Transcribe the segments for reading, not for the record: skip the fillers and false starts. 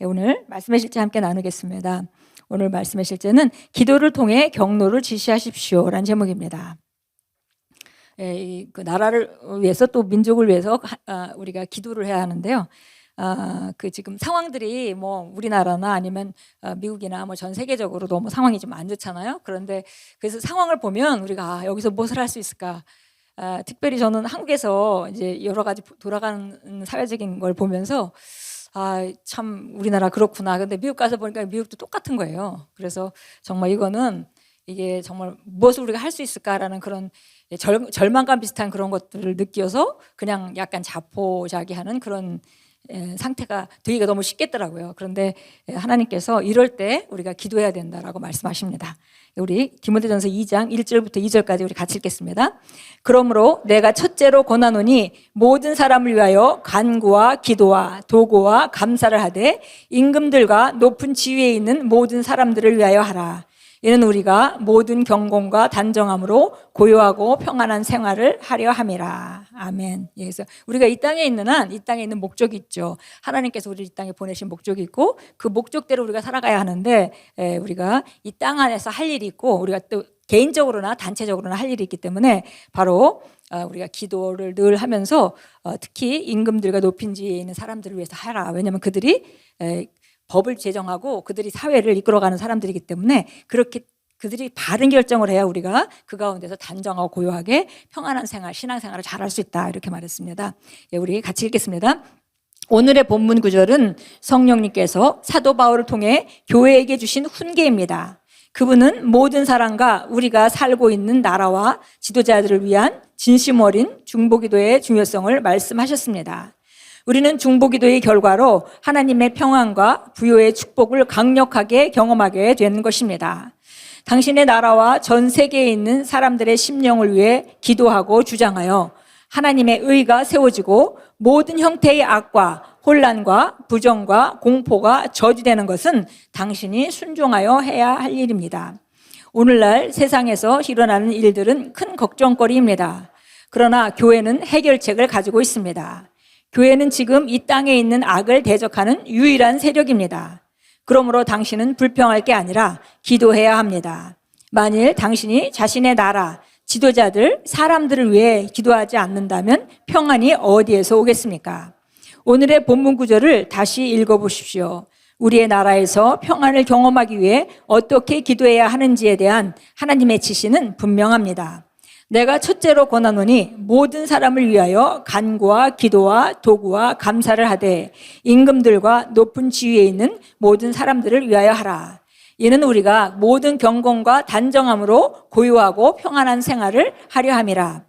오늘 말씀의 실제 함께 나누겠습니다. 오늘 말씀의 실제는 기도를 통해 경로를 지시하십시오라는 제목입니다. 그 나라를 위해서 또 민족을 위해서 우리가 기도를 해야 하는데요. 그 지금 상황들이 뭐 우리나라나 아니면 미국이나 뭐 전 세계적으로 너무 상황이 좀 안 좋잖아요. 그런데 그래서 상황을 보면 우리가 여기서 무엇을 할 수 있을까? 특별히 저는 한국에서 이제 여러 가지 돌아가는 사회적인 걸 보면서 참 우리나라 그렇구나. 근데 미국 가서 보니까 미국도 똑같은 거예요. 그래서 정말 이게 정말 무엇을 우리가 할 수 있을까라는 그런 절망감 비슷한 그런 것들을 느껴서 그냥 약간 자포자기하는 그런 상태가 되기가 너무 쉽겠더라고요. 그런데 하나님께서 이럴 때 우리가 기도해야 된다라고 말씀하십니다. 우리 디모데전서 2장 1절부터 2절까지 우리 같이 읽겠습니다. 그러므로 내가 첫째로 권하노니 모든 사람을 위하여 간구와 기도와 도구와 감사를 하되 임금들과 높은 지위에 있는 모든 사람들을 위하여 하라. 이는 우리가 모든 경건과 단정함으로 고요하고 평안한 생활을 하려 함이라. 아멘. 그래서 우리가 이 땅에 있는 한 이 땅에 있는 목적이 있죠. 하나님께서 우리를 이 땅에 보내신 목적이 있고 그 목적대로 우리가 살아가야 하는데 우리가 이 땅 안에서 할 일이 있고 우리가 또 개인적으로나 단체적으로나 할 일이 있기 때문에 바로 우리가 기도를 늘 하면서 특히 임금들과 높은 지위에 있는 사람들을 위해서 하라. 왜냐하면 그들이 법을 제정하고 그들이 사회를 이끌어가는 사람들이기 때문에 그렇게 그들이 바른 결정을 해야 우리가 그 가운데서 단정하고 고요하게 평안한 생활, 신앙생활을 잘할 수 있다 이렇게 말했습니다. 우리 같이 읽겠습니다. 오늘의 본문 구절은 성령님께서 사도 바울을 통해 교회에게 주신 훈계입니다. 그분은 모든 사람과 우리가 살고 있는 나라와 지도자들을 위한 진심 어린 중보기도의 중요성을 말씀하셨습니다. 우리는 중보기도의 결과로 하나님의 평안과 부요의 축복을 강력하게 경험하게 되는 것입니다. 당신의 나라와 전 세계에 있는 사람들의 심령을 위해 기도하고 주장하여 하나님의 의가 세워지고 모든 형태의 악과 혼란과 부정과 공포가 저지되는 것은 당신이 순종하여 해야 할 일입니다. 오늘날 세상에서 일어나는 일들은 큰 걱정거리입니다. 그러나 교회는 해결책을 가지고 있습니다. 교회는 지금 이 땅에 있는 악을 대적하는 유일한 세력입니다. 그러므로 당신은 불평할 게 아니라 기도해야 합니다. 만일 당신이 자신의 나라, 지도자들, 사람들을 위해 기도하지 않는다면 평안이 어디에서 오겠습니까? 오늘의 본문 구절을 다시 읽어보십시오. 우리의 나라에서 평안을 경험하기 위해 어떻게 기도해야 하는지에 대한 하나님의 지시는 분명합니다. 내가 첫째로 권하노니 모든 사람을 위하여 간구와 기도와 도구와 감사를 하되 임금들과 높은 지위에 있는 모든 사람들을 위하여 하라. 이는 우리가 모든 경건과 단정함으로 고요하고 평안한 생활을 하려 함이라.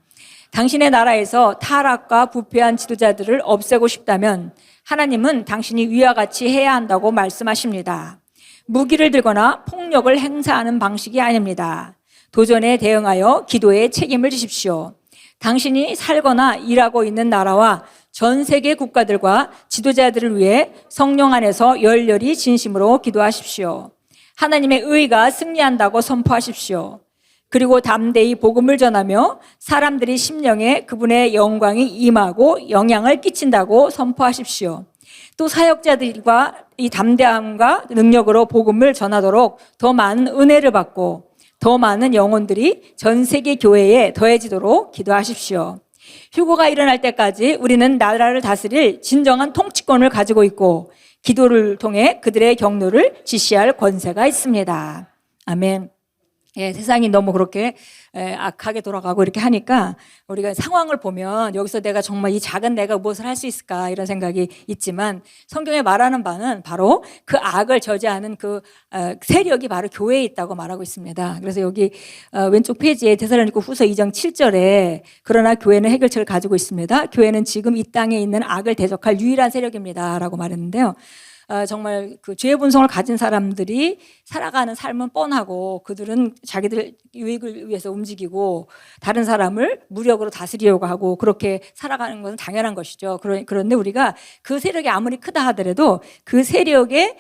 당신의 나라에서 타락과 부패한 지도자들을 없애고 싶다면 하나님은 당신이 위와 같이 해야 한다고 말씀하십니다. 무기를 들거나 폭력을 행사하는 방식이 아닙니다. 도전에 대응하여 기도에 책임을 지십시오. 당신이 살거나 일하고 있는 나라와 전 세계 국가들과 지도자들을 위해 성령 안에서 열렬히 진심으로 기도하십시오. 하나님의 의가 승리한다고 선포하십시오. 그리고 담대히 복음을 전하며 사람들이 심령에 그분의 영광이 임하고 영향을 끼친다고 선포하십시오. 또 사역자들과 이 담대함과 능력으로 복음을 전하도록 더 많은 은혜를 받고 더 많은 영혼들이 전 세계 교회에 더해지도록 기도하십시오. 휴거가 일어날 때까지 우리는 나라를 다스릴 진정한 통치권을 가지고 있고 기도를 통해 그들의 경로를 지시할 권세가 있습니다. 아멘. 세상이 너무 그렇게 악하게 돌아가고 이렇게 하니까 우리가 상황을 보면 여기서 내가 정말 이 작은 내가 무엇을 할 수 있을까 이런 생각이 있지만 성경에 말하는 바는 바로 그 악을 저지하는 그 세력이 바로 교회에 있다고 말하고 있습니다. 그래서 여기 왼쪽 페이지에 데살로니가 후서 2장 7절에 그러나 교회는 해결책을 가지고 있습니다. 교회는 지금 이 땅에 있는 악을 대적할 유일한 세력입니다 라고 말했는데요. 정말 그 죄의 본성을 가진 사람들이 살아가는 삶은 뻔하고 그들은 자기들 유익을 위해서 움직이고 다른 사람을 무력으로 다스리려고 하고 그렇게 살아가는 것은 당연한 것이죠. 그런데 우리가 그 세력이 아무리 크다 하더라도 그 세력에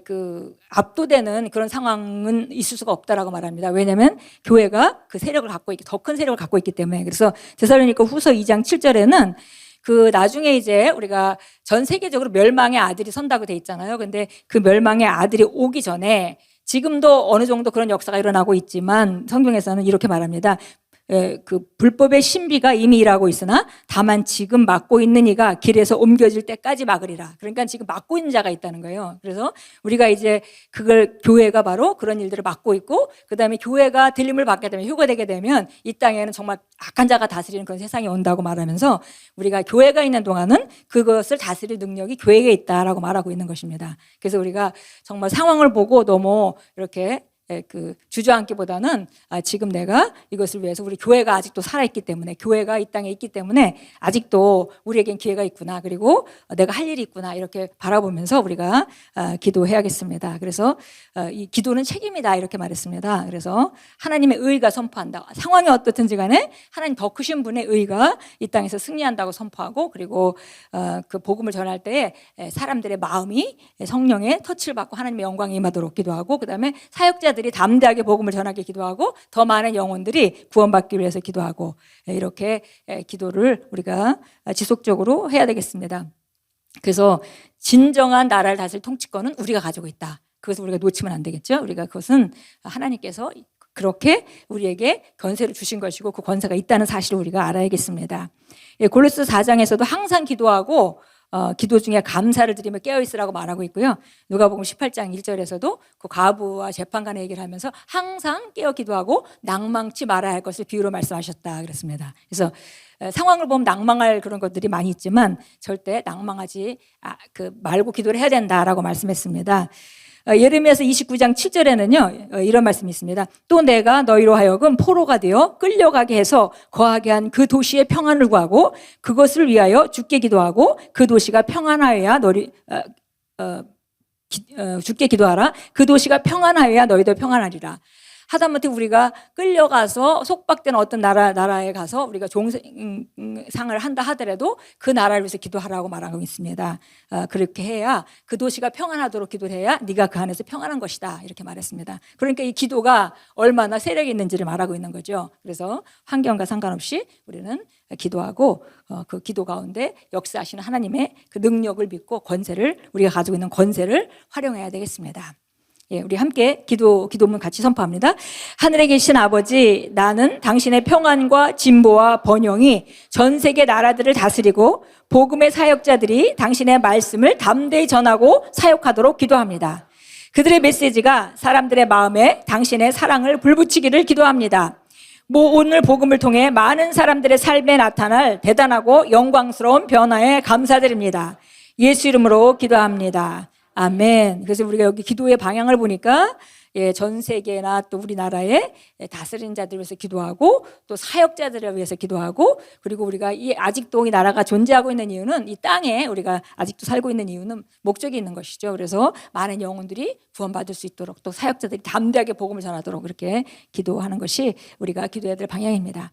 그 압도되는 그런 상황은 있을 수가 없다라고 말합니다. 왜냐하면 교회가 그 세력을 갖고 있기 더 큰 세력을 갖고 있기 때문에. 그래서 데살로니가 후서 2장 7절에는 그 나중에 이제 우리가 전 세계적으로 멸망의 아들이 선다고 돼 있잖아요. 근데 그 멸망의 아들이 오기 전에 지금도 어느 정도 그런 역사가 일어나고 있지만 성경에서는 이렇게 말합니다. 그 불법의 신비가 이미 일하고 있으나 다만 지금 막고 있는 이가 길에서 옮겨질 때까지 막으리라. 그러니까 지금 막고 있는 자가 있다는 거예요. 그래서 우리가 이제 그걸 교회가 바로 그런 일들을 막고 있고, 그다음에 교회가 들림을 받게 되면, 휴거되게 되면 이 땅에는 정말 악한 자가 다스리는 그런 세상이 온다고 말하면서 우리가 교회가 있는 동안은 그것을 다스릴 능력이 교회에 있다라고 말하고 있는 것입니다. 그래서 우리가 정말 상황을 보고 너무 이렇게 그 주저앉기보다는 지금 내가 이것을 위해서 우리 교회가 아직도 살아있기 때문에, 교회가 이 땅에 있기 때문에 아직도 우리에겐 기회가 있구나, 그리고 내가 할 일이 있구나, 이렇게 바라보면서 우리가 기도해야겠습니다. 그래서 이 기도는 책임이다 이렇게 말했습니다. 그래서 하나님의 의가 선포한다. 상황이 어떻든지 간에 하나님 더 크신 분의 의가 이 땅에서 승리한다고 선포하고, 그리고 그 복음을 전할 때에 사람들의 마음이 성령의 터치를 받고 하나님의 영광이 임하도록 기도하고, 그다음에 사역자들이 담대하게 복음을 전하게 기도하고, 더 많은 영혼들이 구원받기 위해서 기도하고, 이렇게 기도를 우리가 지속적으로 해야 되겠습니다. 그래서 진정한 나라를 다스릴 통치권은 우리가 가지고 있다. 그것을 우리가 놓치면 안 되겠죠. 우리가 그것은 하나님께서 그렇게 우리에게 권세를 주신 것이고 그 권세가 있다는 사실을 우리가 알아야겠습니다. 골로새 4장에서도 항상 기도하고 기도 중에 감사를 드리며 깨어있으라고 말하고 있고요. 누가복음 18장 1절에서도 그 과부와 재판관의 얘기를 하면서 항상 깨어 기도하고 낭망치 말아야 할 것을 비유로 말씀하셨다 그랬습니다. 그래서 상황을 보면 낭망할 그런 것들이 많이 있지만 절대 낭망하지 말고 기도를 해야 된다라고 말씀했습니다. 예레미야서 29장 7절에는요 이런 말씀이 있습니다. 또 내가 너희로 하여금 포로가 되어 끌려가게 해서 거하게 한 그 도시의 평안을 구하고 그것을 위하여 주께 기도하고 그 도시가 평안하여야 주께 기도하라. 그 도시가 평안하여야 너희도 평안하리라. 하다못해 우리가 끌려가서 속박된 어떤 나라에 가서 우리가 종상을 한다 하더라도 그 나라를 위해서 기도하라고 말하고 있습니다. 그렇게 해야 그 도시가 평안하도록 기도를 해야 네가 그 안에서 평안한 것이다 이렇게 말했습니다. 그러니까 이 기도가 얼마나 세력이 있는지를 말하고 있는 거죠. 그래서 환경과 상관없이 우리는 기도하고 그 기도 가운데 역사하시는 하나님의 그 능력을 믿고 권세를, 우리가 가지고 있는 권세를 활용해야 되겠습니다. 우리 함께 기도문 같이 선포합니다. 하늘에 계신 아버지, 나는 당신의 평안과 진보와 번영이 전 세계 나라들을 다스리고 복음의 사역자들이 당신의 말씀을 담대히 전하고 사역하도록 기도합니다. 그들의 메시지가 사람들의 마음에 당신의 사랑을 불붙이기를 기도합니다. 오늘 복음을 통해 많은 사람들의 삶에 나타날 대단하고 영광스러운 변화에 감사드립니다. 예수 이름으로 기도합니다. 아멘. 그래서 우리가 여기 기도의 방향을 보니까 전 세계나 또 우리나라의 다스리는 자들을 위해서 기도하고 또 사역자들을 위해서 기도하고, 그리고 우리가 아직도 이 나라가 존재하고 있는 이유는, 이 땅에 우리가 아직도 살고 있는 이유는 목적이 있는 것이죠. 그래서 많은 영혼들이 구원받을 수 있도록, 또 사역자들이 담대하게 복음을 전하도록 그렇게 기도하는 것이 우리가 기도해야 될 방향입니다.